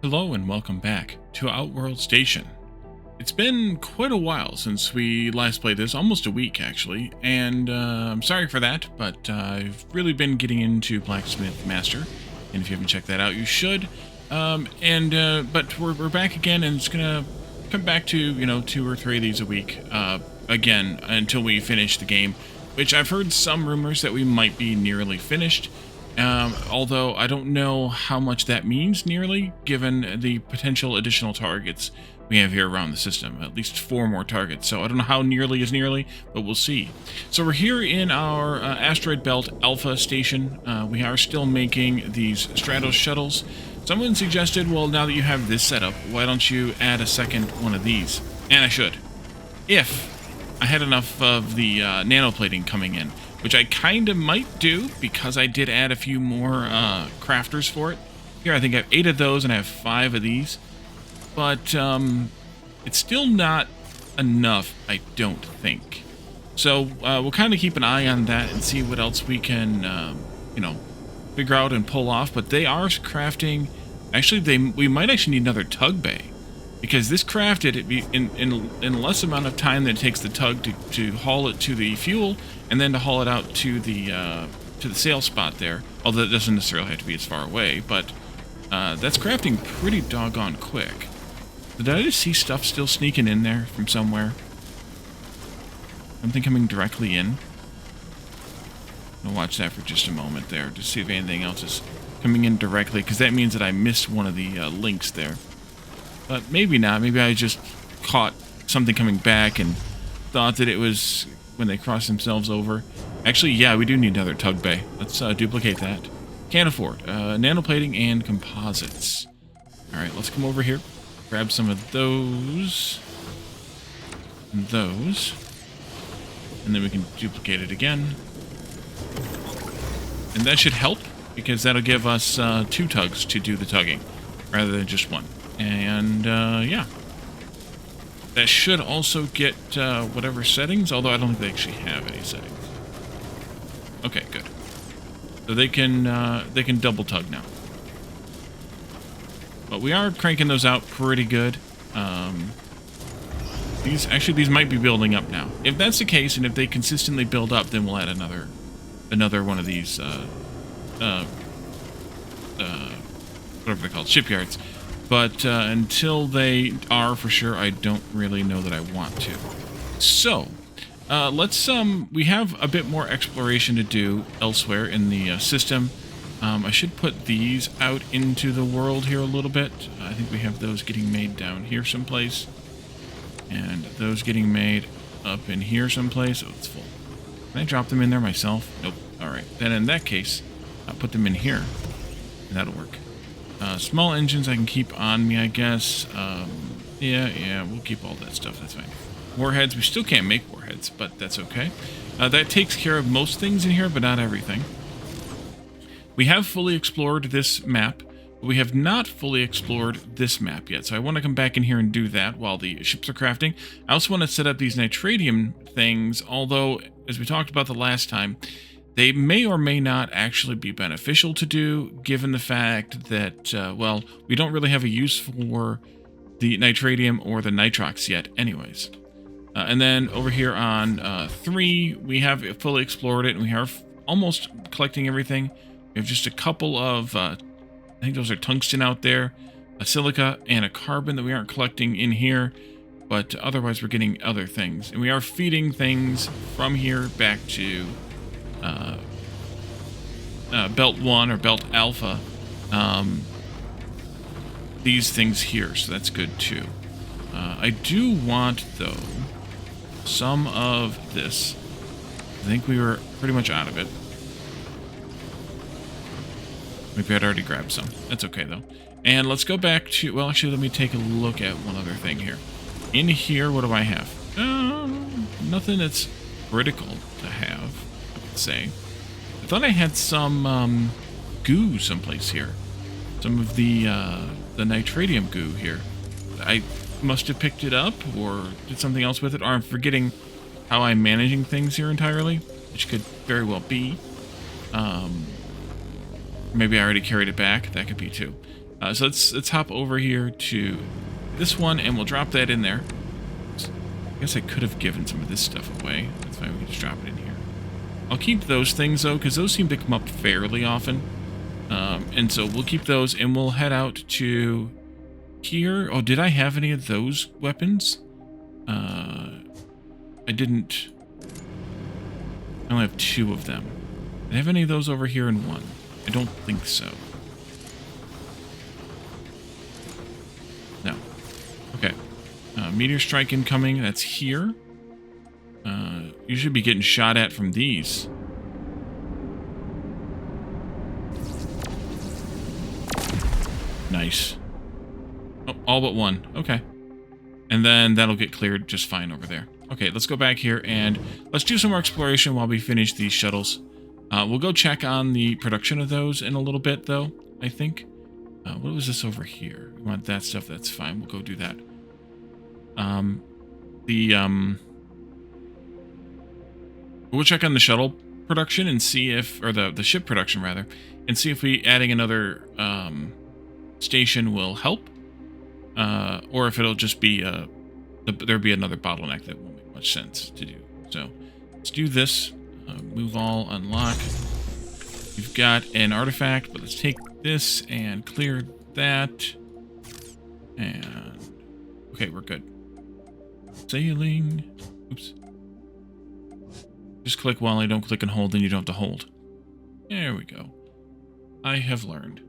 Hello and welcome back to Outworld Station. It's been quite a while since we last played this, almost a week actually, and I'm sorry for that, but I've really been getting into Blacksmith Master, and if you haven't checked that out, you should. But we're back again, and it's gonna come back to 2 or 3 of these a week again until we finish the game, which I've heard some rumors that we might be nearly finished. Although I don't know how much that means nearly, given the potential additional targets we have here around the system. At least 4 more targets, so I don't know how nearly is nearly, but we'll see. So we're here in our asteroid belt Alpha station. We are still making these Stratos shuttles. Someone suggested, well, now that you have this set up, why don't you add a second one of these? And I should. If I had enough of the nanoplating coming in, which I kind of might do, because I did add a few more crafters for it. Here, I think I have 8 of those, and I have 5 of these. But it's still not enough, I don't think. So we'll kind of keep an eye on that and see what else we can, figure out and pull off. But they are crafting... Actually, we might actually need another tug bay, because this crafted in less amount of time than it takes the tug to haul it to the fuel, and then to haul it out to the sail spot there. Although it doesn't necessarily have to be as far away, but that's crafting pretty doggone quick. Did I just see stuff still sneaking in there from somewhere? Something coming directly in. I'll watch that for just a moment there to see if anything else is coming in directly, because that means that I missed one of the links there. But maybe not. Maybe I just caught something coming back and thought that it was when they crossed themselves over. Actually, yeah, we do need another tug bay. Let's duplicate that. Can't afford. Nanoplating and composites. Alright, let's come over here. Grab some of those. And those. And then we can duplicate it again. And that should help, because that'll give us 2 tugs to do the tugging, rather than just 1. And, yeah. That should also get whatever settings, although I don't think they actually have any settings. Okay, good. So they can double tug now. But we are cranking those out pretty good. These might be building up now. If that's the case, and if they consistently build up, then we'll add another one of these whatever they're called, shipyards. But until they are, for sure, I don't really know that I want to. So, let's, we have a bit more exploration to do elsewhere in the system. I should put these out into the world here a little bit. I think we have those getting made down here someplace. And those getting made up in here someplace. Oh, it's full. Can I drop them in there myself? Nope. Alright. Then in that case, I'll put them in here. And that'll work. Small engines I can keep on me, I guess. Yeah, we'll keep all that stuff. That's fine. Warheads, we still can't make warheads, but that's okay. That takes care of most things in here, but not everything. We have fully explored this map, but we have not fully explored this map yet. So I want to come back in here and do that while the ships are crafting. I also want to set up these Nitratium things, although, as we talked about the last time, they may or may not actually be beneficial to do, given the fact that, well, we don't really have a use for the Nitratium or the Nitrox yet anyways. And then over here on 3, we have fully explored it, and we are almost collecting everything. We have just a couple of, I think those are tungsten out there, a silica, and a carbon that we aren't collecting in here, but otherwise we're getting other things. And we are feeding things from here back to Belt 1 or Belt Alpha, these things here, so that's good too. I do want, though, some of this. I think we were pretty much out of it. Maybe I'd already grabbed some. That's okay, though. And let's go back to... Well, actually, let me take a look at one other thing here. In here, what do I have? Nothing that's critical to have, I would say. I thought I had some goo someplace here. Some of the Nitratium goo here. I must have picked it up or did something else with it, or I'm forgetting how I'm managing things here entirely, which could very well be. Maybe I already carried it back. That could be too. So let's hop over here to this one, and we'll drop that in there. I guess I could have given some of this stuff away. That's fine, we can just drop it in here. I'll keep those things, though, because those seem to come up fairly often. And so we'll keep those, and we'll head out to here. Oh, did I have any of those weapons? I didn't. I only have 2 of them. Did I have any of those over here in 1? I don't think so. No. Okay. Meteor strike incoming. That's here. You should be getting shot at from these. Nice. Oh, all but 1. Okay. And then that'll get cleared just fine over there. Okay, let's go back here and let's do some more exploration while we finish these shuttles. We'll go check on the production of those in a little bit, though, I think. What was this over here? We want that stuff. That's fine. We'll go do that. We'll check on the shuttle production and see if, or the ship production, rather, and see if adding another station will help. Or if it'll just be there'll be another bottleneck that won't make much sense to do. So let's do this. Move all, unlock. We've got an artifact, but let's take this and clear that. And okay, we're good. Sailing. Oops. Just click while I don't click and hold, then you don't have to hold. There we go. I have learned.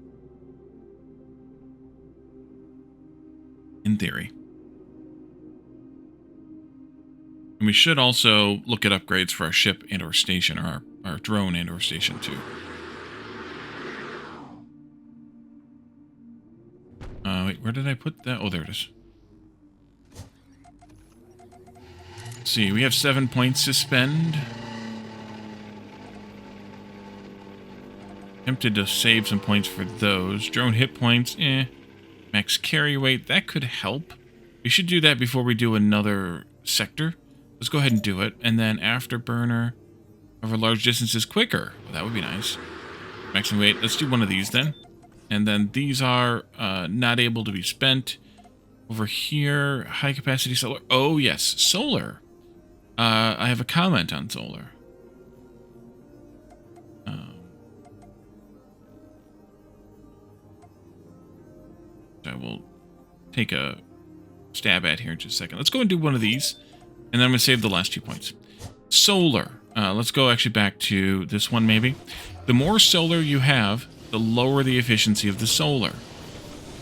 In theory. And we should also look at upgrades for our ship and or station, or our drone and or station too. Wait, where did I put that? Oh, there it is. Let's see, we have 7 points to spend. Tempted to save some points for those. Drone hit points, Max carry weight, that could help. We should do that before we do another sector. Let's go ahead and do it. And then afterburner over large distances quicker. Well, that would be nice. Maximum weight. Let's do one of these then. And then these are not able to be spent. Over here, high capacity solar. Oh, yes, solar. I have a comment on solar. I will take a stab at here in just a second. Let's go and do one of these, and then I'm going to save the last 2 points. Solar. Let's go actually back to this one, maybe. The more solar you have, the lower the efficiency of the solar.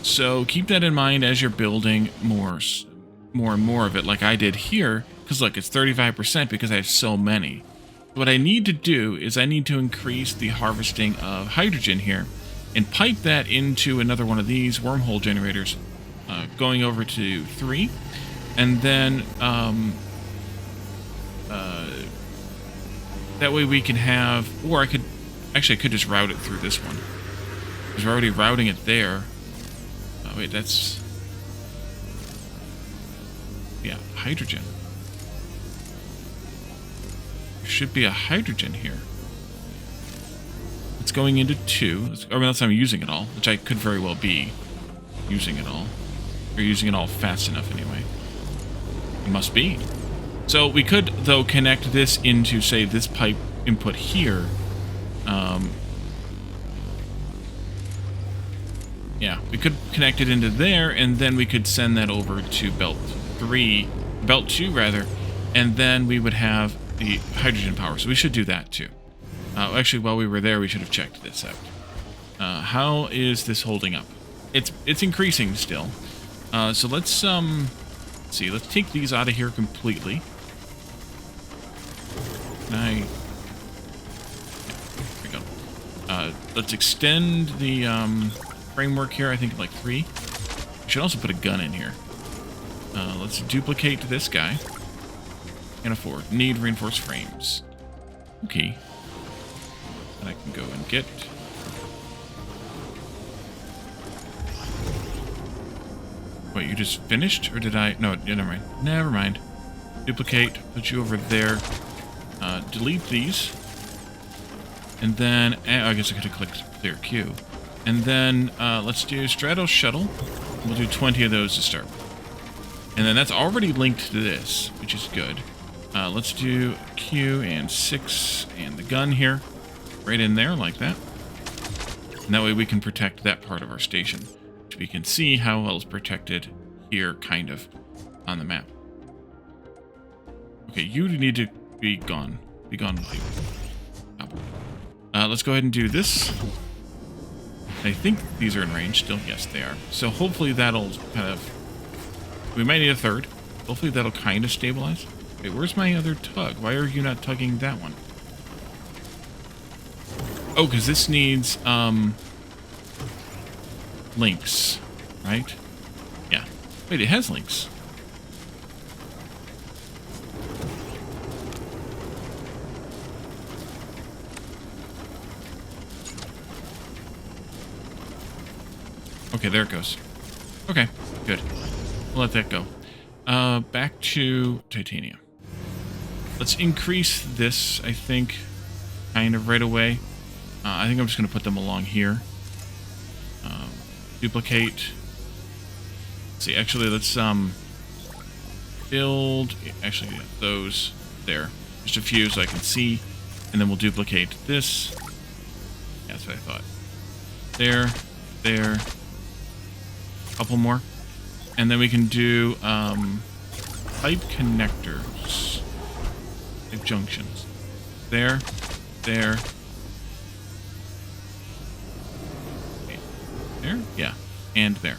So keep that in mind as you're building more and more of it, like I did here, because look, it's 35% because I have so many. What I need to do is I need to increase the harvesting of hydrogen here, and pipe that into another one of these wormhole generators, going over to 3, and then that way we can have, or I could just route it through this one, because we're already routing it there. Oh wait, that's, yeah, hydrogen. There should be a hydrogen here. It's going into 2. I mean, that's how I'm using it all, which I could very well be using it all. Or using it all fast enough anyway. It must be. So we could, though, connect this into, say, this pipe input here. Yeah, we could connect it into there, and then we could send that over to belt 2 rather, and then we would have the hydrogen power. So we should do that too. Actually, while we were there, we should have checked this out. How is this holding up? It's increasing still. So let's see. Let's take these out of here completely. There we go. Let's extend the framework here. I think like 3. We should also put a gun in here. Let's duplicate this guy. Can't afford. Need reinforced frames. Okay. And I can go and get. Wait, you just finished? Or did I? No, yeah, never mind. Never mind. Duplicate. Put you over there. Delete these. And then, I guess I could have clicked clear queue. And then let's do Stratos Shuttle. We'll do 20 of those to start with. And then that's already linked to this, which is good. Let's do Q and 6 and the gun here. Right in there, like that. And that way we can protect that part of our station. Which we can see how well it's protected here, kind of, on the map. Okay, you need to be gone. Be gone with you. Let's go ahead and do this. I think these are in range still. Yes, they are. So hopefully that'll kind of... We might need a third. Hopefully that'll kind of stabilize. Wait, where's my other tug? Why are you not tugging that one? Oh, because this needs, links, right? Yeah. Wait, it has links. Okay, there it goes. Okay, good. We'll let that go. Back to Titania. Let's increase this, I think, kind of right away. I think I'm just going to put them along here. Duplicate. Let's see, actually, let's build... Actually, yeah, those there. Just a few so I can see. And then we'll duplicate this. Yeah, that's what I thought. There. There. Couple more. And then we can do pipe connectors. Pipe junctions. There. There. There? Yeah. And there.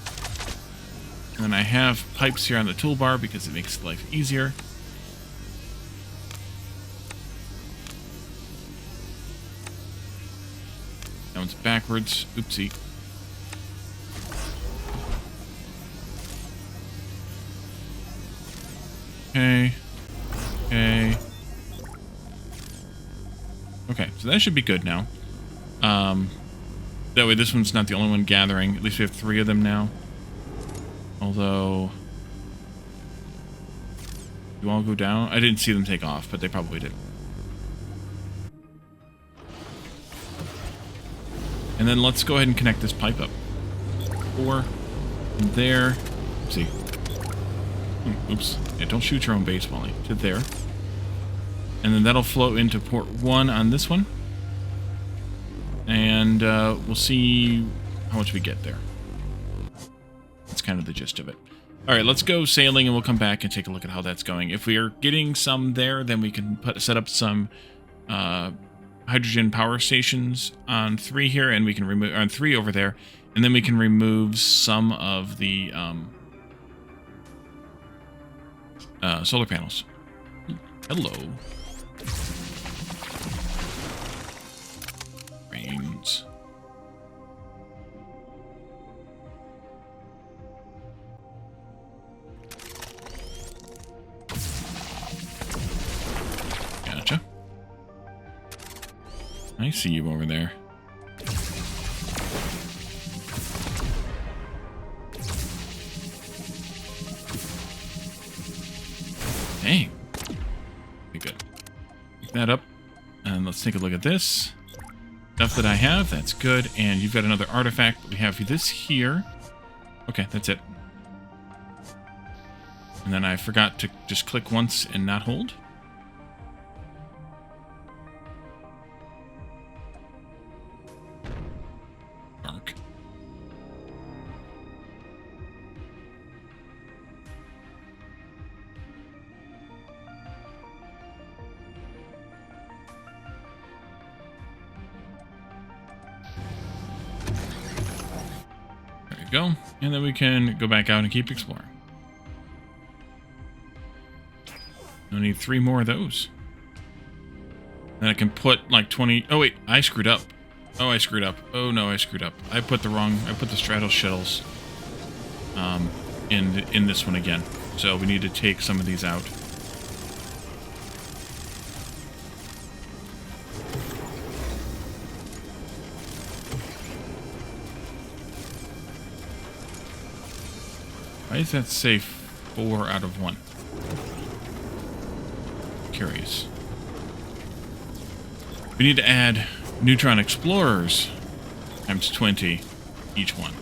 And then I have pipes here on the toolbar because it makes life easier. That one's backwards. Oopsie. Okay. Okay. Okay, so that should be good now. That way this one's not the only one gathering. At least we have 3 of them now. Although... You all go down? I didn't see them take off, but they probably did. And then let's go ahead and connect this pipe up. 4. And there. Oopsie. Oops. Yeah, don't shoot your own base, Wally. To there. And then that'll flow into port 1 on this one. And we'll see how much we get there. That's kind of the gist of it. Alright, let's go sailing and we'll come back and take a look at how that's going. If we are getting some there, then we can set up some hydrogen power stations on 3 here, and we can remove... on 3 over there. And then we can remove some of the solar panels. Hello. Rains. Gotcha. I see you over there. Dang. Okay, good. Pick that up. And let's take a look at this. Stuff that I have, that's good. And you've got another artifact. We have this here. Okay, that's it. And then I forgot to just click once and not hold. Dark. There you go. And then we can go back out and keep exploring. I need 3 more of those. Then I can put like 20... Oh wait, I screwed up. Oh, I screwed up. Oh no, I screwed up. I put the Stratos shuttles in this one again. So we need to take some of these out. Why does that say 4 out of 1? Curious. We need to add neutron explorers times 20 each one.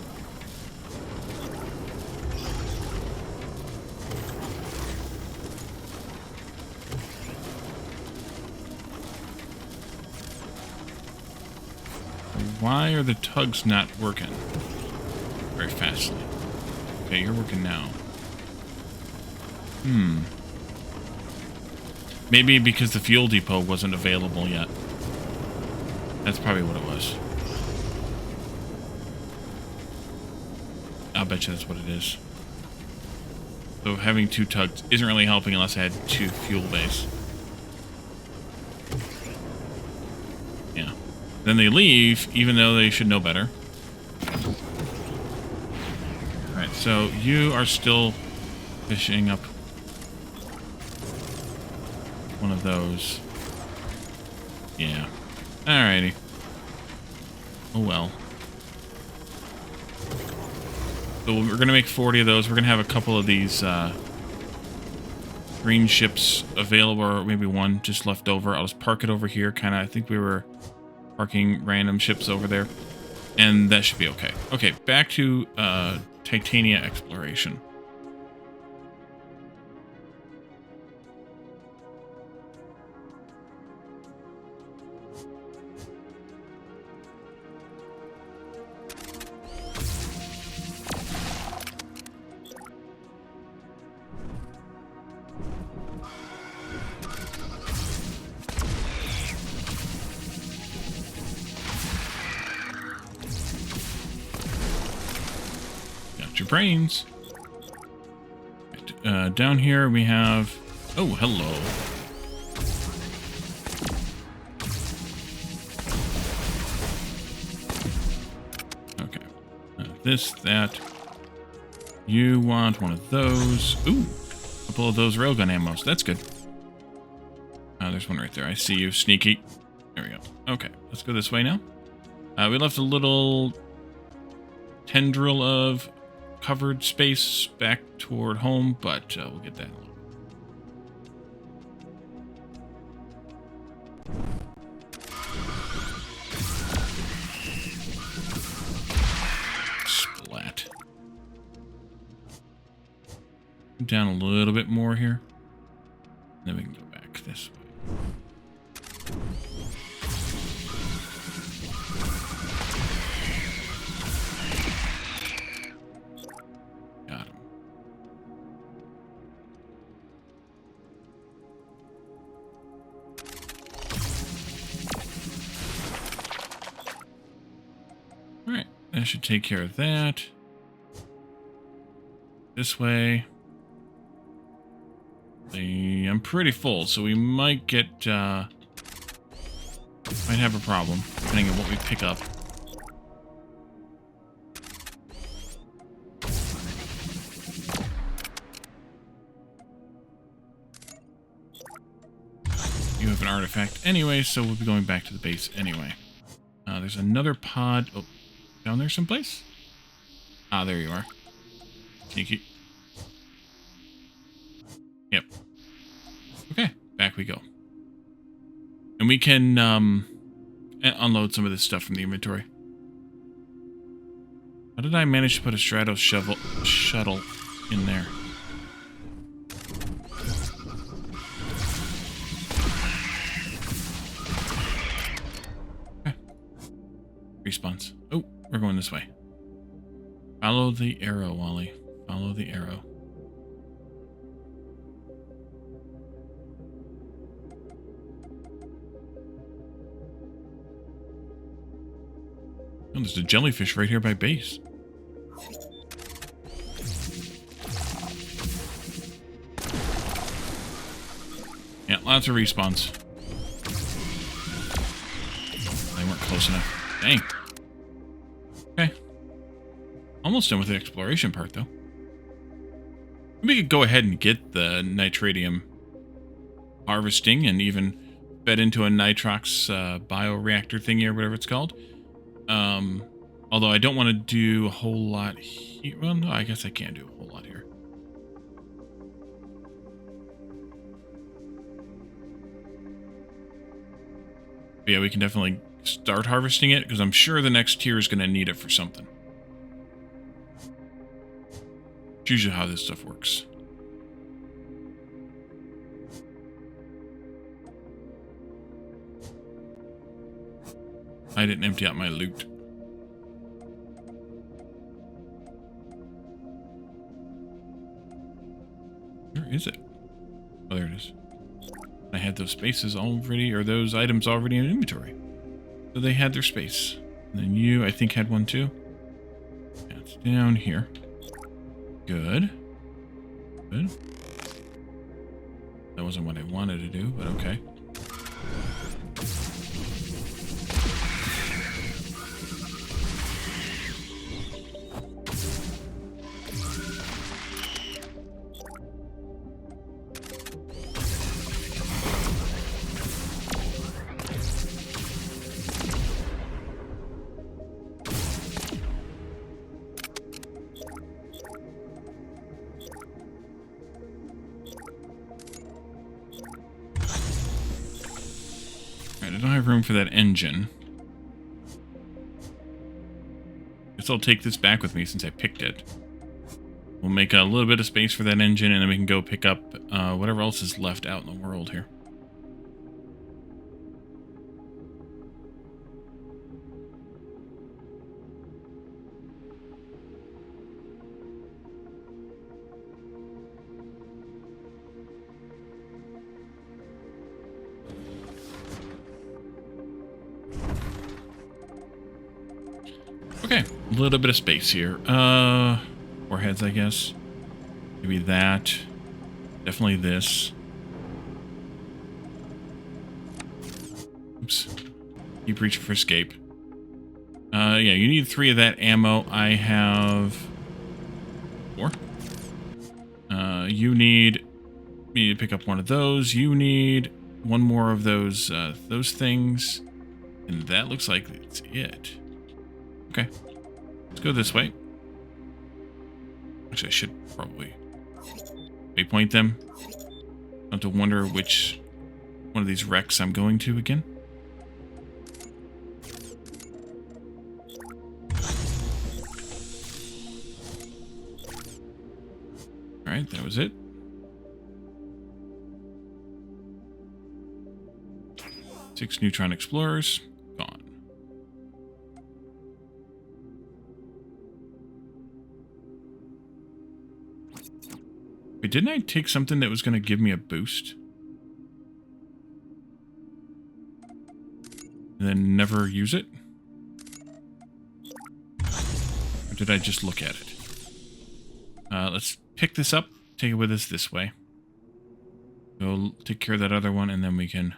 Why are the tugs not working very fastly? Okay, you're working now. Maybe because the fuel depot wasn't available yet. That's probably what it was. I'll bet you that's what it is. So having 2 tugs isn't really helping unless I had 2 fuel bays. Yeah. Then they leave, even though they should know better. Alright, so you are still fishing up one of those. Yeah. Alrighty. Oh well. So we're going to make 40 of those. We're going to have a couple of these green ships available, or maybe one just left over. I'll just park it over here. Kind of, I think we were parking random ships over there. And that should be okay. Okay, back to Titania exploration. Your brains. Down here we have... Oh, hello. Okay. This, that. You want one of those. Ooh. A couple of those railgun ammos. That's good. There's one right there. I see you. Sneaky. There we go. Okay. Let's go this way now. We left a little tendril of covered space back toward home, but we'll get that in a little bit. Splat. Down a little bit more here. Then we can go back this way. That should take care of that. This way. I'm pretty full, so we might get, might have a problem, depending on what we pick up. You have an artifact anyway, so we'll be going back to the base anyway. There's another pod. Oh. Down there someplace? Ah, there you are. Sneaky. Yep. Okay, back we go. And we can unload some of this stuff from the inventory. How did I manage to put a Stratos shuttle in there? Okay. Respawns. Oh. We're going this way. Follow the arrow, Wally. Follow the arrow. Oh, there's a jellyfish right here by base. Yeah, lots of respawns. They weren't close enough. Dang. Okay. Almost done with the exploration part, though. We could go ahead and get the nitratium harvesting and even fed into a nitrox bioreactor thingy or whatever it's called. Although I don't want to do a whole lot here. Well, no, I guess I can do a whole lot here. But yeah, we can definitely start harvesting it, because I'm sure the next tier is going to need it for something. It's usually how this stuff works. I didn't empty out my loot. Where is it? Oh, there it is. I had those spaces already, or those items already in inventory. So they had their space. And then you, I think, had one too. Yeah, it's down here. Good. Good. That wasn't what I wanted to do, but okay. I don't have room for that engine. Guess I'll take this back with me since I picked it. We'll make a little bit of space for that engine, and then we can go pick up whatever else is left out in the world here. Okay, a little bit of space here. Warheads, I guess. Maybe that. Definitely this. Oops. Keep reaching for escape. Yeah, you need 3 of that ammo. I have 4. You need me to pick up one of those. You need one more of those things. And that looks like it's it. Okay, let's go this way. Actually, I should probably waypoint them. I have to wonder which one of these wrecks I'm going to again. Alright, that was it. Six neutron explorers. Gone. Wait, didn't I take something that was going to give me a boost? And then never use it? Or did I just look at it? Let's pick this up, take it with us this way. Go take care of that other one, and then we can...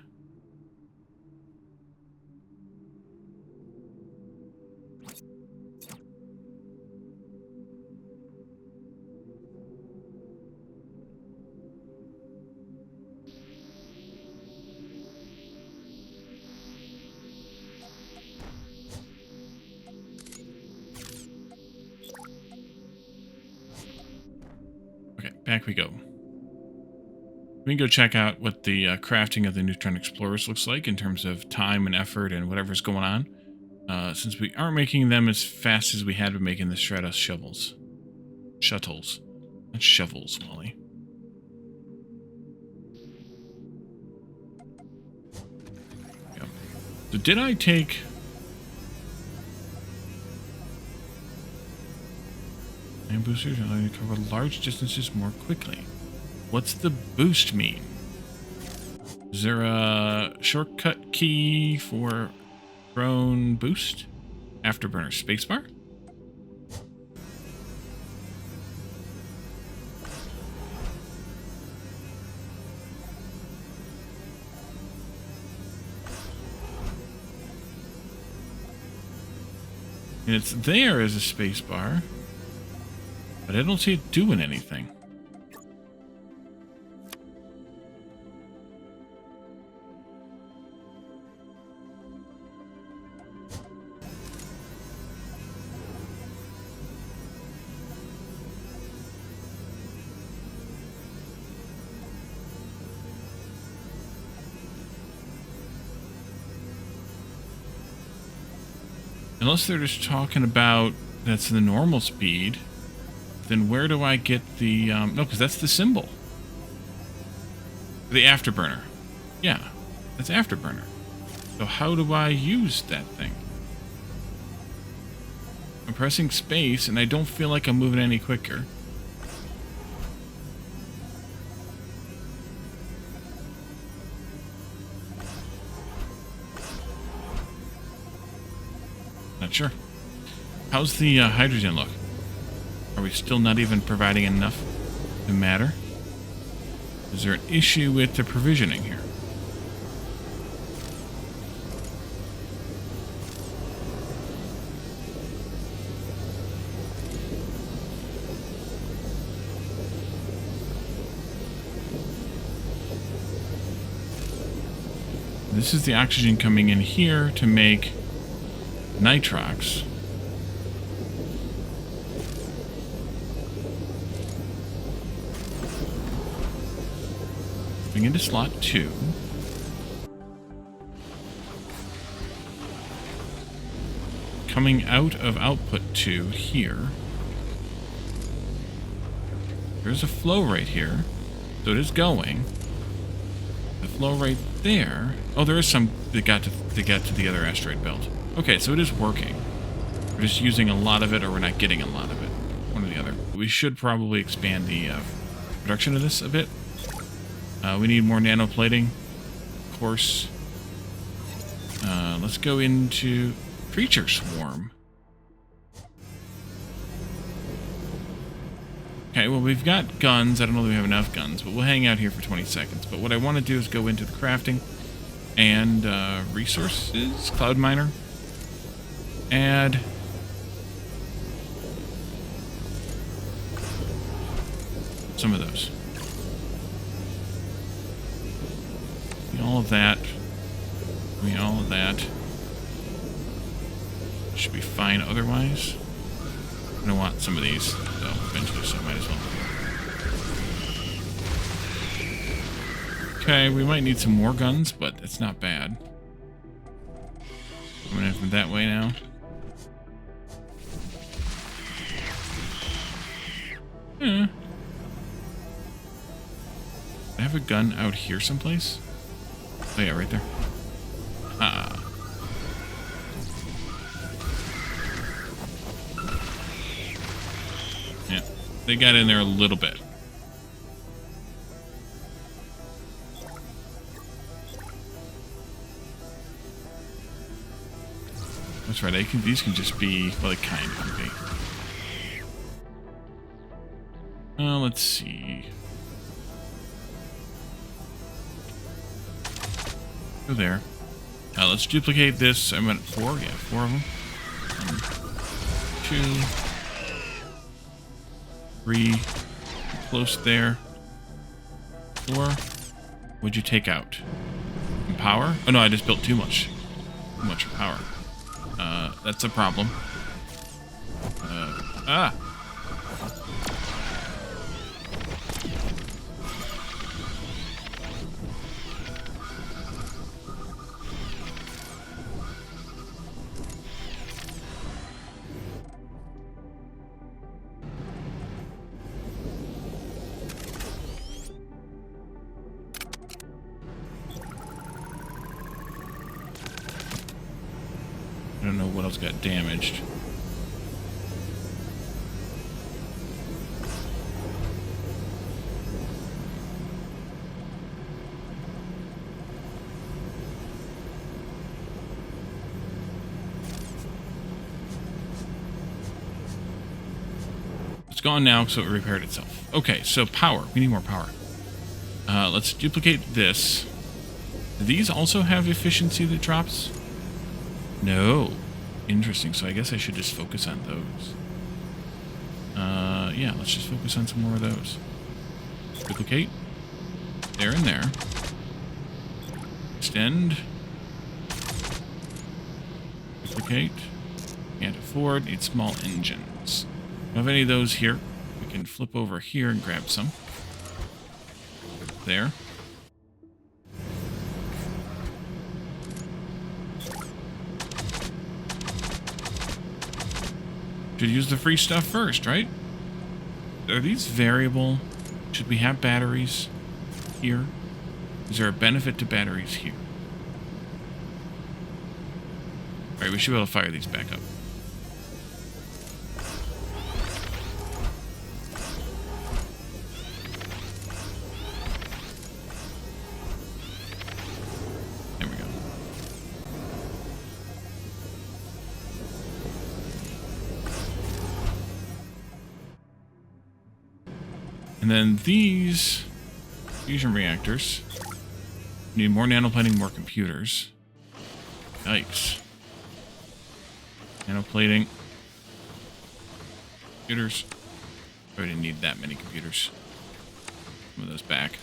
Back we go. We can go check out what the crafting of the Neutron Explorers looks like in terms of time and effort and whatever's going on. Since we aren't making them as fast as we had been making the Stratos shovels. Shuttles. Not shovels, Molly. Yep. So did I take... And boosters allow you to cover large distances more quickly. What's the boost mean? Is there a shortcut key for drone boost? Afterburner spacebar? And it's there as a spacebar. But I don't see it doing anything. Unless they're just talking about that's the normal speed. then where do I get the... no, because that's the symbol. The afterburner. Yeah, that's afterburner. So how do I use that thing? I'm pressing space, and I don't feel like I'm moving any quicker. Not sure. How's the hydrogen look? Are we still not even providing enough to matter? Is there an issue with the provisioning here? This is the oxygen coming in here to make nitrox. Going into slot 2. Coming out of output 2 here. There's a flow rate here. So it is going. The flow rate there. Oh, there is some that got to the other asteroid belt. Okay, so it is working. We're just using a lot of it, or we're not getting a lot of it. One or the other. We should probably expand the production of this a bit. We need more nanoplating, of course. Let's go into creature swarm. Okay, well, we've got guns. I don't know if we have enough guns, but we'll hang out here for 20 seconds. But what I want to do is go into the crafting and resources, cloud miner. Add some of those. All of that. All of that. Should be fine otherwise. I'm gonna want some of these, though, eventually, so I might as well. Okay, we might need some more guns, but it's not bad. Coming in from that way now. I have a gun out here someplace? Oh yeah, right there. Yeah, they got in there a little bit. That's right, these can just be, well, they kind of can be. Let's see. Go there. Let's duplicate this. I'm at 4. Yeah, 4 of them. 1, 2, 3. Close there. 4. What'd you take out? Some power? Oh no, I just built too much. Too much power. That's a problem. I don't know what else got damaged. It's gone now, so it repaired itself. Okay, so power. We need more power. Let's duplicate this. Do these also have efficiency that drops? No. Interesting. So I guess I should just focus on those. Yeah, let's just focus on some more of those. Duplicate. There and there. Extend. Duplicate. Can't afford. Need small engines. Don't have any of those here. We can flip over here and grab some. There. Should use the free stuff first, right? Are these variable? Should we have batteries here? Is there a benefit to batteries here? Alright, we should be able to fire these back up. There we go. And then these fusion reactors need more nanoplating, more computers. Yikes. Nanoplating. Computers. I didn't need that many computers. Some of those back.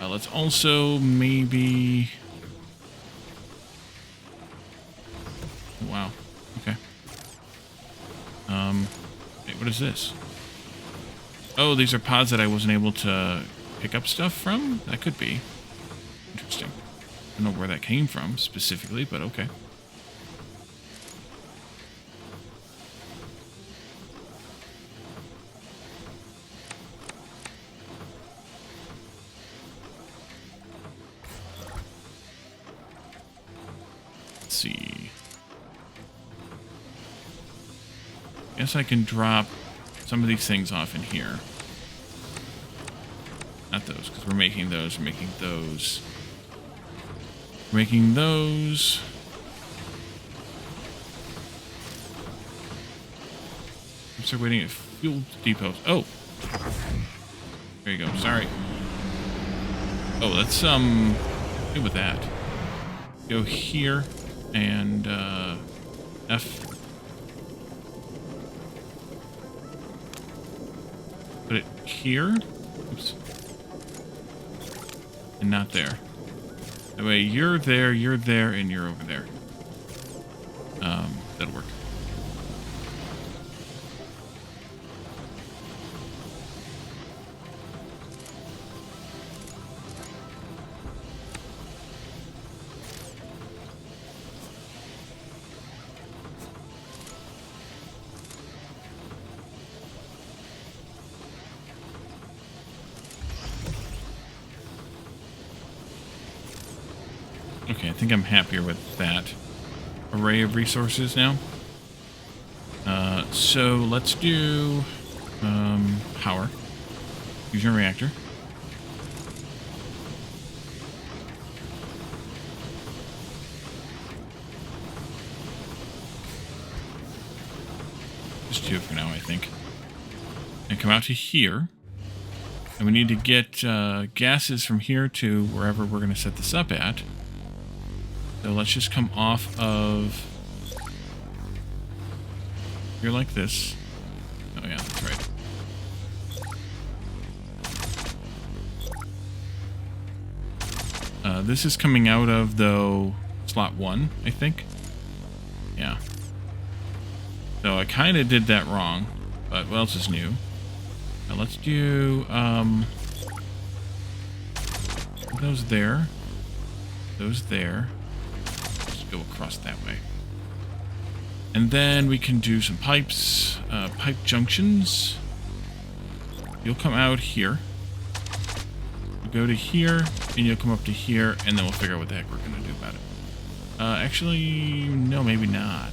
Let's also maybe... Wow. Okay. Wait, what is this? Oh, these are pods that I wasn't able to pick up stuff from? That could be. Interesting. I don't know where that came from specifically, but okay. Let's see. Guess I can drop some of these things off in here. Not those, because we're making those. We're making those. We're making those. I'm still waiting at fuel depots. Oh! There you go. Sorry. Oh, let's, deal with that. Go here, and, F. Put it here. Oops. And not there. That way you're there, and you're over there. That'll work. Okay, I think I'm happier with that array of resources now. So let's do power. Fusion reactor. Just 2 for now, I think. And come out to here. And we need to get gases from here to wherever we're going to set this up at. So let's just come off of here like this. Oh yeah, that's right. This is coming out of, though, slot 1, I think. Yeah. So I kind of did that wrong, but what else is new? Now let's do, those there. Those there. Go across that way. And then we can do some pipes, pipe junctions. You'll come out here. We'll go to here, and you'll come up to here, and then we'll figure out what the heck we're going to do about it. Actually, no, maybe not.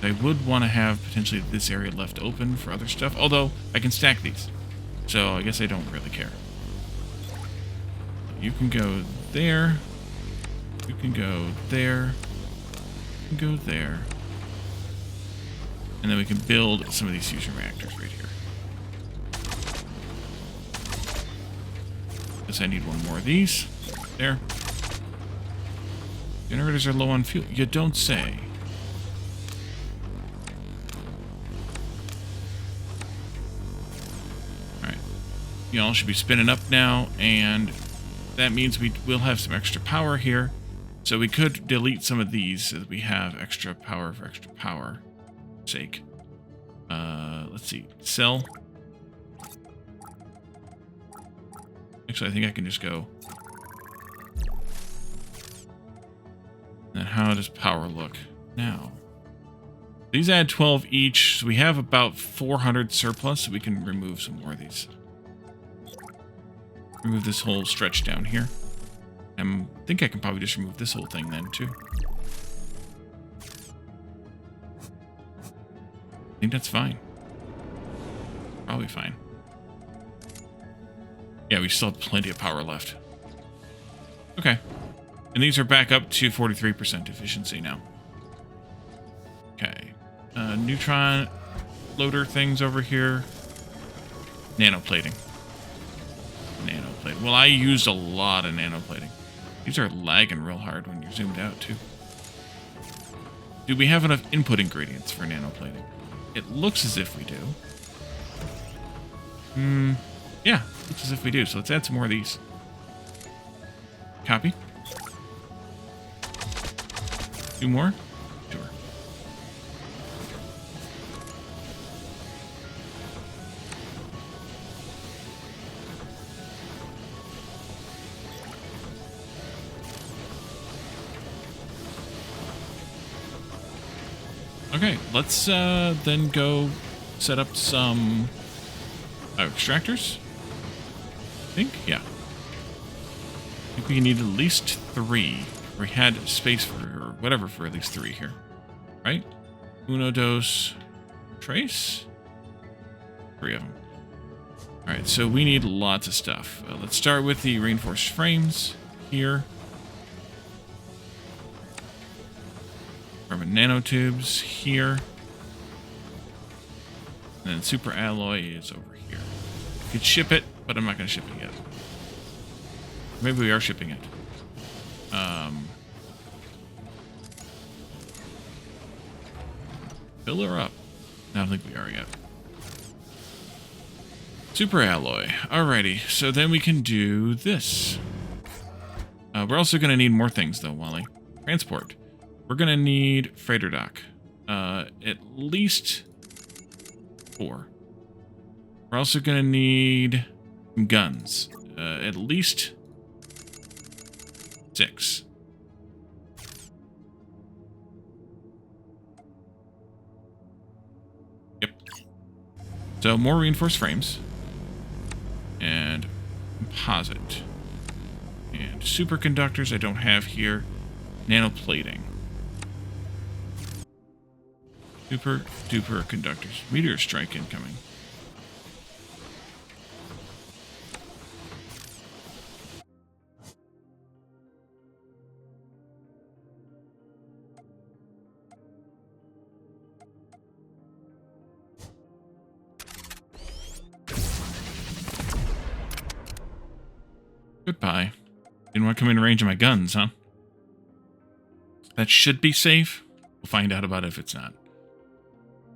I would want to have potentially this area left open for other stuff, although I can stack these. So I guess I don't really care. You can go there. You can go there. You can go there. And then we can build some of these fusion reactors right here. Guess I need one more of these. There. Generators are low on fuel. You don't say. Alright. Y'all should be spinning up now, and that means we will have some extra power here. So we could delete some of these so that we have extra power for extra power sake. Let's see. Sell. Actually, I think I can just go. And how does power look now? These add 12 each, so we have about 400 surplus, so we can remove some more of these. Remove this whole stretch down here. I think I can probably just remove this whole thing then, too. I think that's fine. Probably fine. Yeah, we still have plenty of power left. Okay. And these are back up to 43% efficiency now. Okay. Neutron loader things over here. Nanoplating. Nanoplating. Well, I used a lot of nanoplating. These are lagging real hard when you're zoomed out, too. Do we have enough input ingredients for nanoplating? It looks as if we do. Yeah, looks as if we do. So let's add some more of these. Copy. 2 more? Sure. Okay, let's then go set up some extractors. I think, yeah. I think we need at least 3. We had space for, or whatever, for at least 3 here. Right? Uno, dos, tres? 3 of them. Alright, so we need lots of stuff. Let's start with the reinforced frames here. Carbon nanotubes here. And then super alloy is over here. We could ship it, but I'm not going to ship it yet. Maybe we are shipping it. Fill her up. I don't think we are yet. Super alloy. Alrighty, so then we can do this. We're also going to need more things, though, Wally. Transport. We're going to need freighter dock. At least 4. We're also going to need some guns. At least 6. Yep. So more reinforced frames. And composite. And superconductors I don't have here. Nanoplating. Super duper conductors. Meteor strike incoming. Goodbye. Didn't want to come in range of my guns, huh? That should be safe. We'll find out about it if it's not.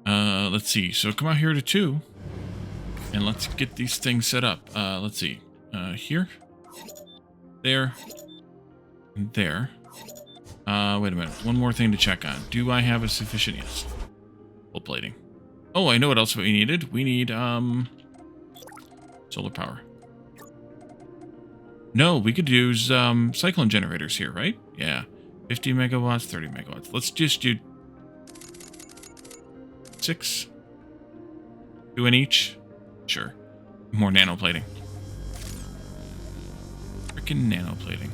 Let's see. So come out here to 2. And let's get these things set up. Let's see. Here. There. And there. Wait a minute. One more thing to check on. Do I have a sufficient? Yes. Full plating. Oh, I know what else we needed. We need, solar power. No, we could use, cyclone generators here, right? Yeah. 50 megawatts, 30 megawatts. Let's just do 6. 2 in each. Sure. More nanoplating. Freaking nanoplating.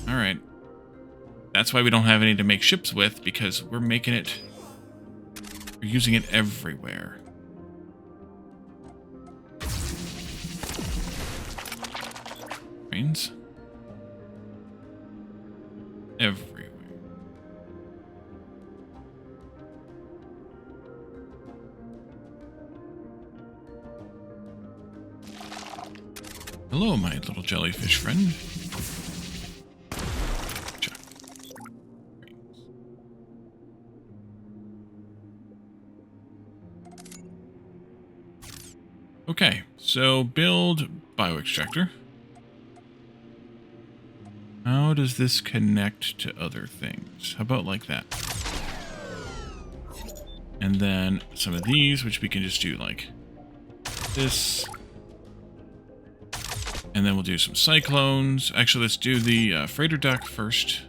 Alright. That's why we don't have any to make ships with, because we're making it... We're using it everywhere. Trains. Everywhere. Hello, my little jellyfish friend. Okay, so build bioextractor. How does this connect to other things? How about like that? And then some of these, which we can just do like this. And then we'll do some cyclones. Actually, let's do the freighter dock first.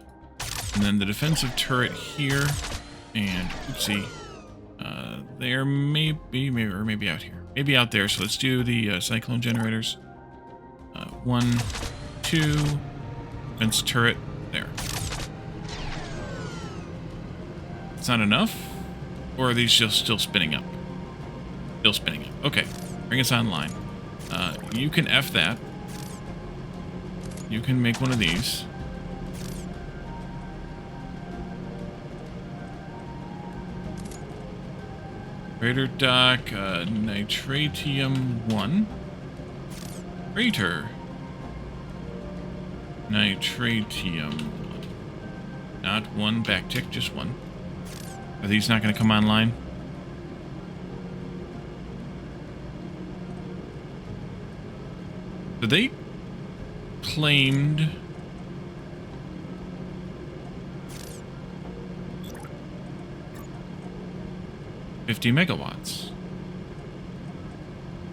And then the defensive turret here. And, oopsie, there, maybe, or maybe out here. Maybe out there. So let's do the cyclone generators. 1, 2, fence turret, there. It's not enough? Or are these just still spinning up? Still spinning up. Okay, bring us online. You can F that. You can make one of these. Crater dock, Nitratium 1. Crater. Nitratium 1. Not one backtick, just one. Are these not going to come online? So they claimed... $50 megawatts.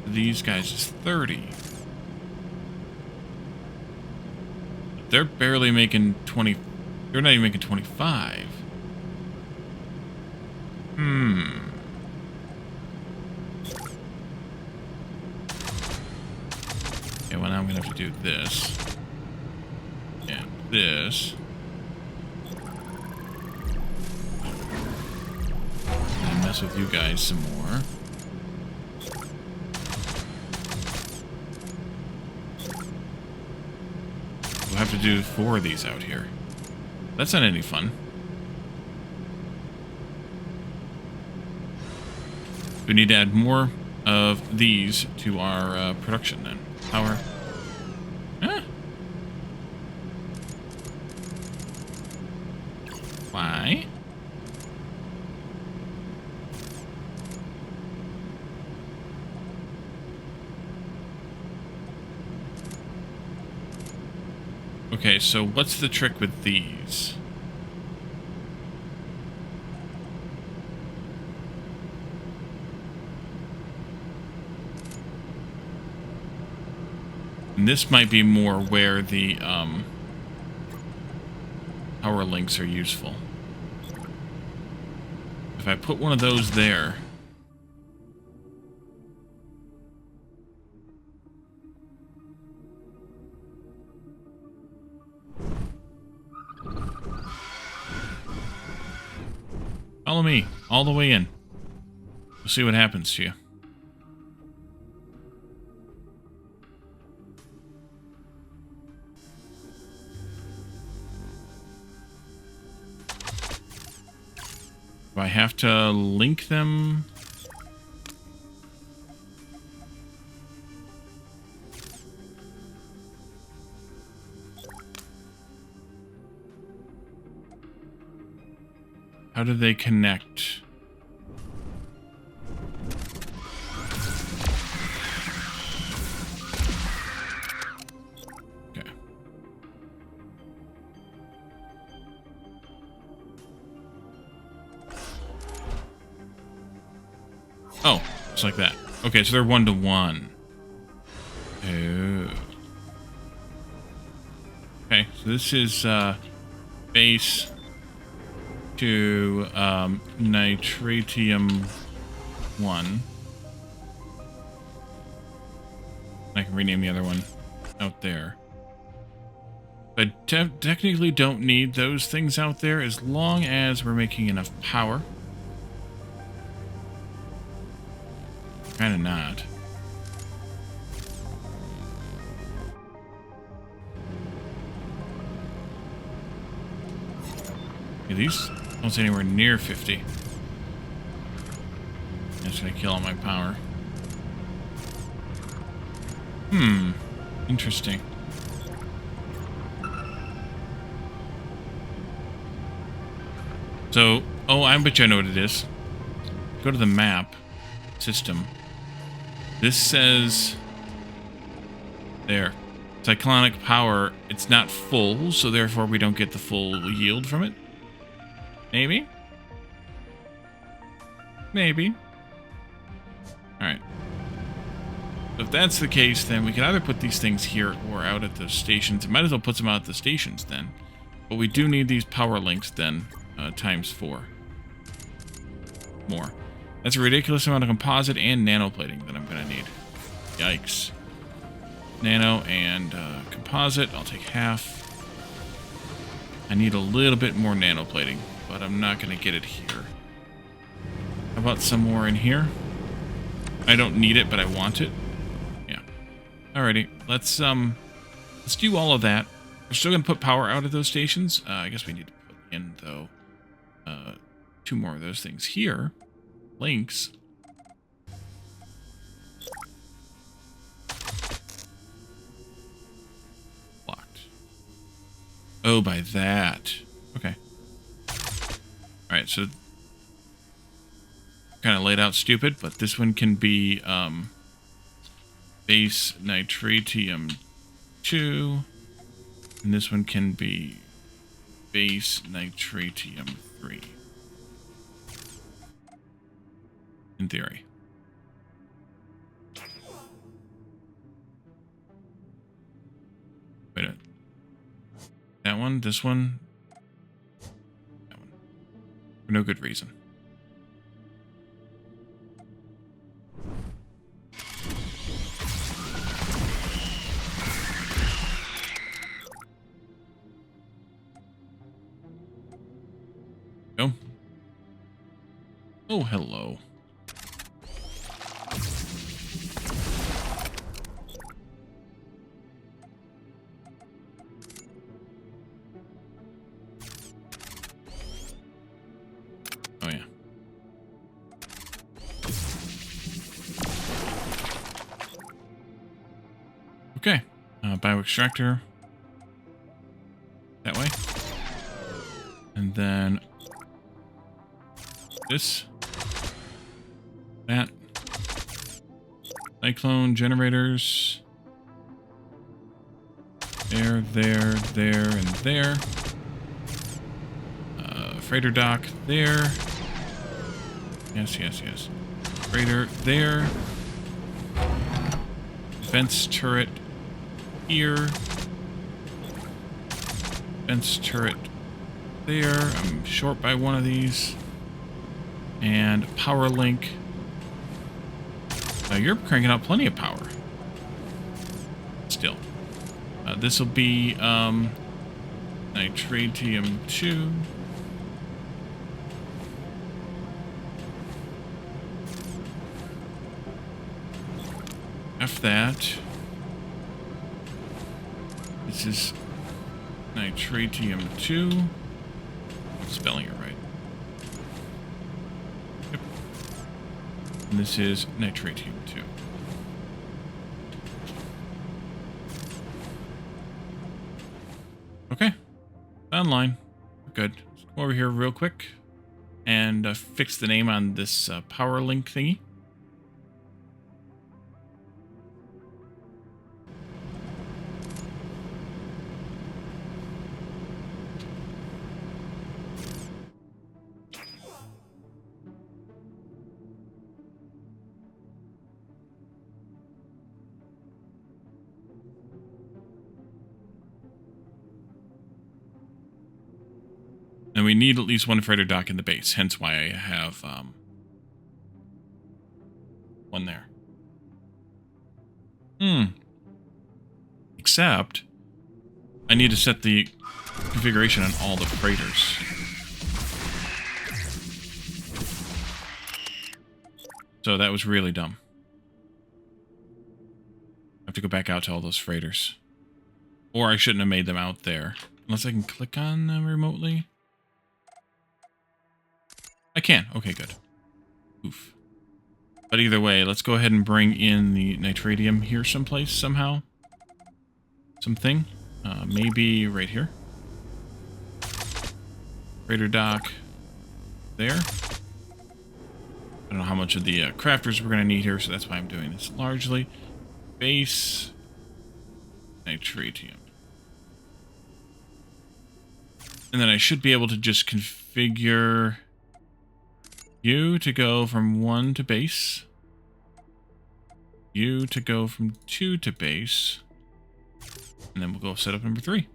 These guys is 30. They're barely making 20. They're not even making 25. Okay, well now I'm gonna have to do this. And this. Mess with you guys some more. We'll have to do 4 of these out here. That's not any fun. We need to add more of these to our production then. Power. Huh? Why? Okay, so what's the trick with these? And this might be more where the power links are useful. If I put one of those there... Follow me, all the way in. We'll see what happens to you. Do I have to link them? How do they connect? Okay. Oh, just like that. Okay, so they're 1-to-1. Oh. Okay, so this is base to Nitratium 1. I can rename the other one out there. I technically don't need those things out there as long as we're making enough power. Kinda not. Okay, these don't say anywhere near 50. That's gonna kill all my power. Interesting. So, oh, I bet you I know what it is. Go to the map system. This says there. Cyclonic power, it's not full, so therefore we don't get the full yield from it. Maybe? Maybe. Alright. So if that's the case, then we can either put these things here or out at the stations. Might as well put them out at the stations then. But we do need these power links then, times 4. More. That's a ridiculous amount of composite and nanoplating that I'm going to need. Yikes. Nano and composite. I'll take half. I need a little bit more nanoplating, but I'm not going to get it here. How about some more in here? I don't need it, but I want it. Yeah. Alrighty. Let's do all of that. We're still going to put power out of those stations. I guess we need to put in, though, 2 more of those things here. Links. Locked. Oh, by that. Okay. Alright, so kind of laid out stupid, but this one can be base Nitratium 2, and this one can be base Nitratium 3. In theory. Wait a minute. That one, this one, that one. For no good reason. Go. Oh, hello. Oh, yeah. Okay. Bioextractor. That way. And then this. That. Cyclone generators. There, and there. Freighter dock there. Yes. Freighter there. Defense turret here. Defense turret there. I'm short by one of these. And power link. You're cranking out plenty of power. Still. This will be Nitratium 2. F that. This is Nitratium 2. I'm spelling it right. Yep. And this is Nitratium 2. Okay. Online. We're good. Let's come over here real quick and fix the name on this power link thingy. And we need at least one freighter dock in the base, hence why I have one there. Except, I need to set the configuration on all the freighters. So that was really dumb. I have to go back out to all those freighters. Or I shouldn't have made them out there. Unless I can click on them remotely. I can. Okay, good. Oof. But either way, let's go ahead and bring in the Nitratium here someplace, somehow. Something. Maybe right here. Freighter dock. There. I don't know how much of the crafters we're going to need here, so that's why I'm doing this largely. Base. Nitratium. And then I should be able to just configure you to go from 1 to base. You to go from 2 to base. And then we'll go set up number 3.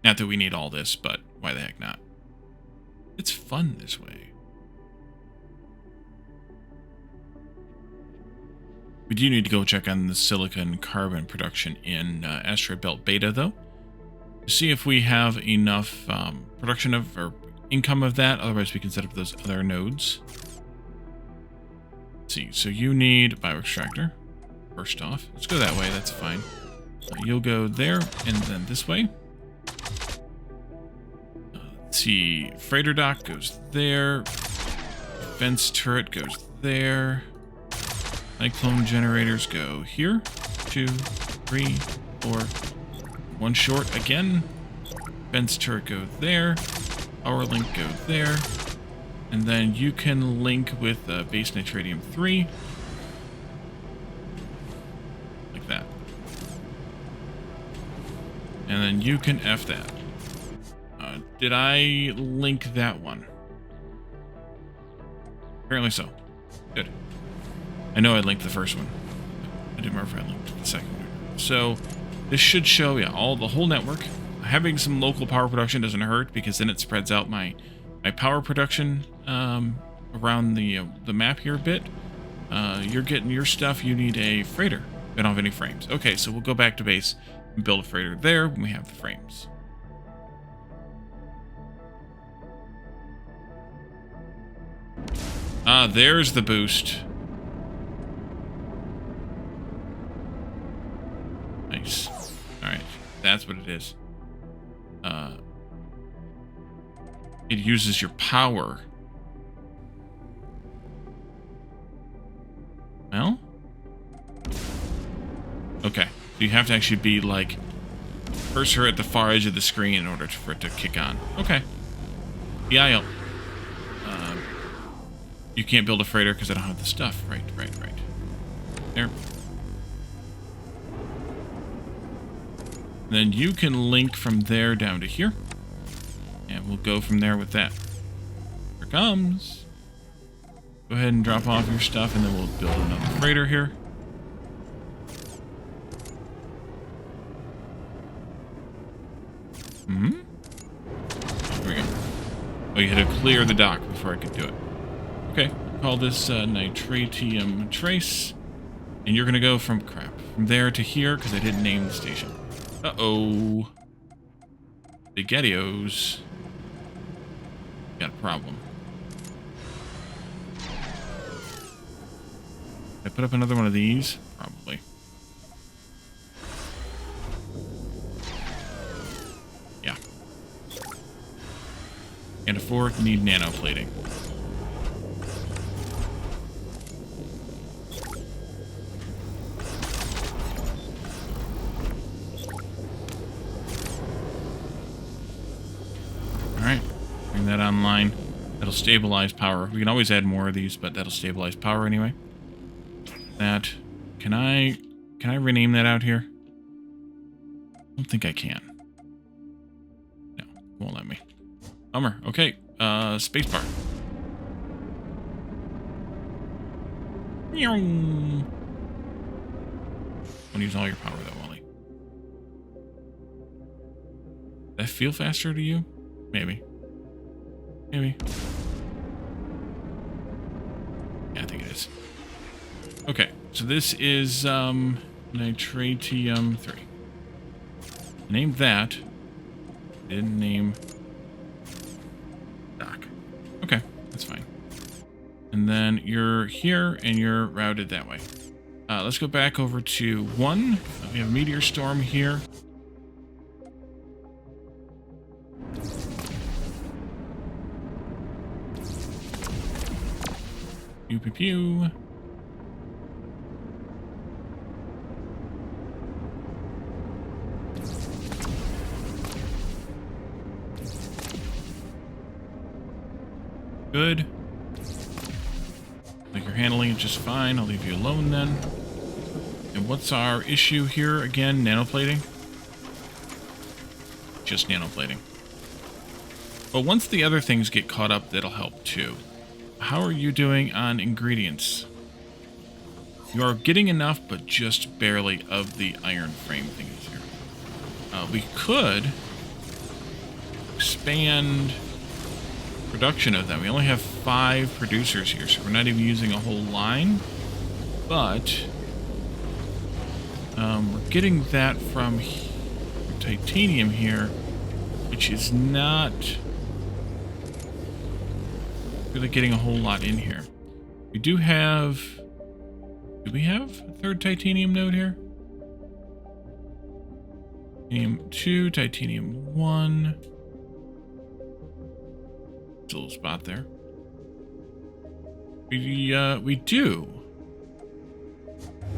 Not that we need all this, but Why the heck not? It's fun this way. We do need to go check on the silicon carbon production in Asteroid Belt Beta, though, to see if we have enough production of or income of that. Otherwise, we can set up those other nodes. Let's see. So you need bioextractor. First off, let's go that way. That's fine. You'll go there and then this way. Let's see. Freighter dock goes there. Defense turret goes there. Cyclone generators go here. 2, 3, 4. One short again. Defense turret go there. Power link go there. And then you can link with base Nitratium 3. Like that. And then you can F that. Did I link that one? Apparently so. Good. I know I linked the first one. I didn't remember if I linked the second one. So this should show, yeah, the whole network. Having some local power production doesn't hurt because then it spreads out my power production around the map here a bit. You're getting your stuff. You need a freighter. We don't have any frames. Okay, so we'll go back to base and build a freighter there when we have the frames. Ah, there's the boost. Nice. Alright, that's what it is. It uses your power. Well? Okay, so you have to actually be, like, cursor at the far edge of the screen in order for it to kick on. Okay. Yeah, you can't build a freighter because I don't have the stuff. Right. There. Then you can link from there down to here. And we'll go from there with that. Here it comes. Go ahead and drop off your stuff, and then we'll build another freighter here. There we go. Oh, you had to clear the dock before I could do it. Okay, call this Nitratium Trace. And you're going to go from there to here, because I didn't name the station. Uh-oh. Spaghettios. Got a problem. Can I put up another one of these? Probably. Yeah. Can't afford, need nanoplating. That online. That'll stabilize power. We can always add more of these, but that'll stabilize power anyway. That. Can I rename that out here? I don't think I can. No, won't let me. Bummer. Okay. Spacebar. Don't use all your power though, Wally. Does that feel faster to you? Maybe. Maybe. Yeah, I think it is. Okay, so this is Nitratium 3. Named that. Didn't name dock. Okay, that's fine. And then you're here and you're routed that way. Let's go back over to 1. We have a meteor storm here. Pew pew pew. Good. Like you're handling it just fine. I'll leave you alone then. And what's our issue here again? Nanoplating? Just nanoplating. But once the other things get caught up, that'll help too. How are you doing on ingredients? You are getting enough, but just barely of the iron frame thingies here. We could expand production of them. We only have 5 producers here, so we're not even using a whole line. But we're getting that from titanium here, which is not really getting a whole lot in here. We do have... Do we have a 3rd titanium node here? Titanium 2, titanium 1. It's a little spot there. We do.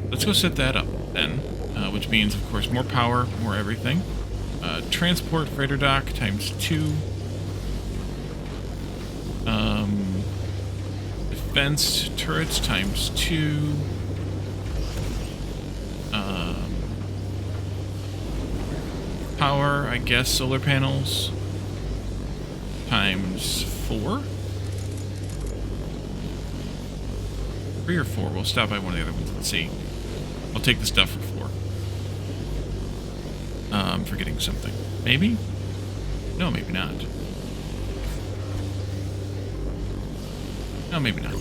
Let's go set that up then, which means, of course, more power, more everything. Transport freighter dock times 2. Defense turrets times 2. Power, I guess, solar panels times 4. 3 or 4. We'll stop by one of the other ones and see. I'll take the stuff for 4. I'm forgetting something. Maybe? No, maybe not. No, maybe not.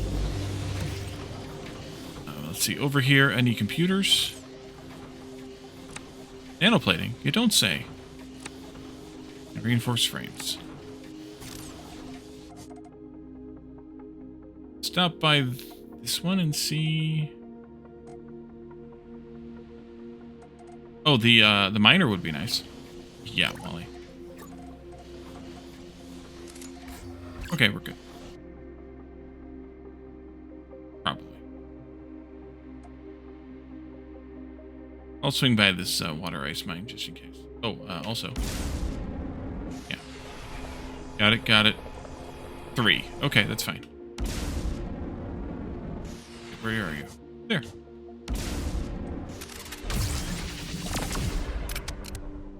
Let's see. Over here, any computers? Nanoplating. You don't say. And reinforced frames. Stop by this one and see... Oh, the miner would be nice. Yeah, Wally. Okay, we're good. Probably. I'll swing by this water ice mine just in case. Oh, also. Yeah. Got it. 3. Okay, that's fine. Where are you? There.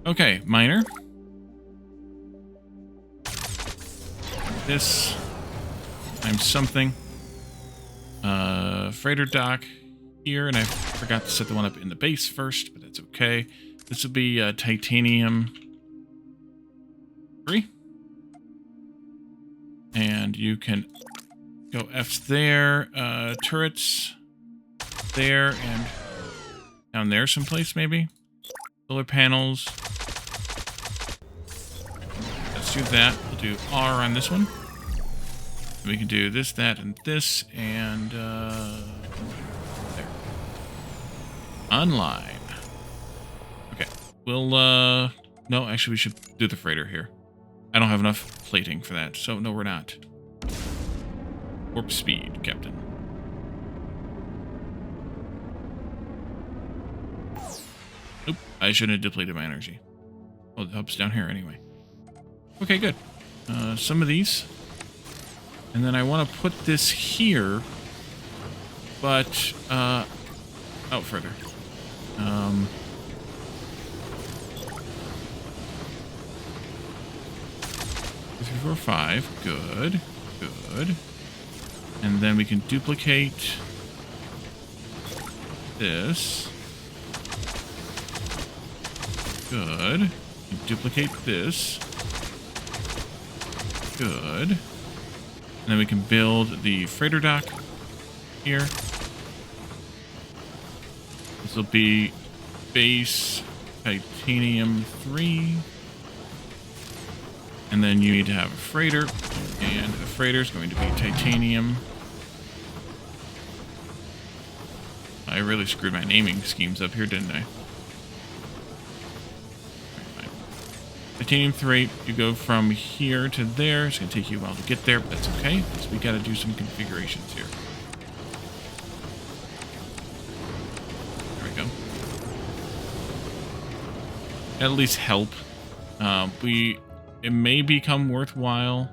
Okay, miner. This times something. Freighter dock here, and I forgot to set the one up in the base first, but that's okay. This will be titanium 3. And you can go F's there, turrets there, and down there someplace maybe. Solar panels. Let's do that. We'll do R on this one. We can do this, that, and this, and there. Online. Okay. We'll, no, actually we should do the freighter here. I don't have enough plating for that, so no, we're not. Warp speed, Captain. Oop, I shouldn't have depleted my energy. Well, the hub's down here anyway. Okay, good. Some of these. And then I want to put this here, but out further. 3, 4, 5. Good. Good. And then we can duplicate this. Good. Duplicate this. Good. And then we can build the freighter dock here. This will be base titanium 3. And then you need to have a freighter. And the freighter is going to be titanium. I really screwed my naming schemes up here, didn't I? Titanium 3, you go from here to there. It's going to take you a while to get there, but that's okay, because we got to do some configurations here. There we go. At least help. It may become worthwhile.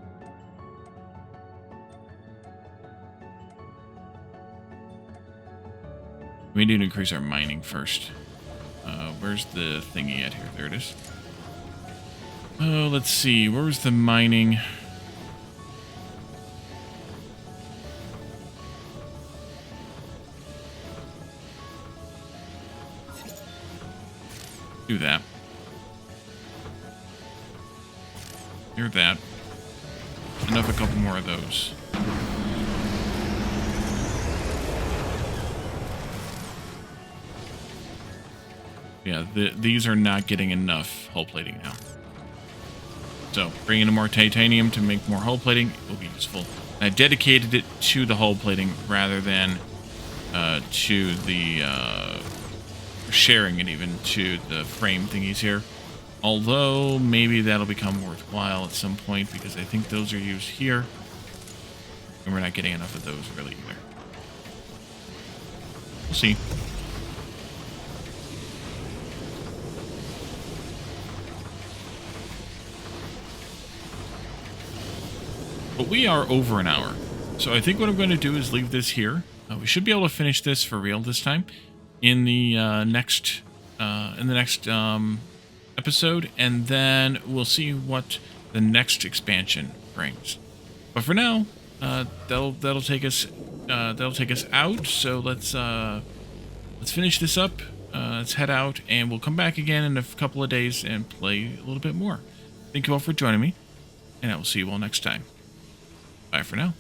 We need to increase our mining first. Where's the thingy at here? There it is. Oh, let's see. Where was the mining? Do that. Hear that. Enough a couple more of those. Yeah, these are not getting enough hull plating now. So, bringing in more titanium to make more hull plating will be useful. I dedicated it to the hull plating rather than to the sharing it even to the frame thingies here. Although, maybe that'll become worthwhile at some point because I think those are used here. And we're not getting enough of those really either. We'll see. But we are over an hour. So I think what I'm going to do is leave this here. We should be able to finish this for real this time in the next episode, and then we'll see what the next expansion brings. But for now, that'll take us out. So let's finish this up. Let's head out, and we'll come back again in a couple of days and play a little bit more. Thank you all for joining me, and I will see you all next time. Bye for now.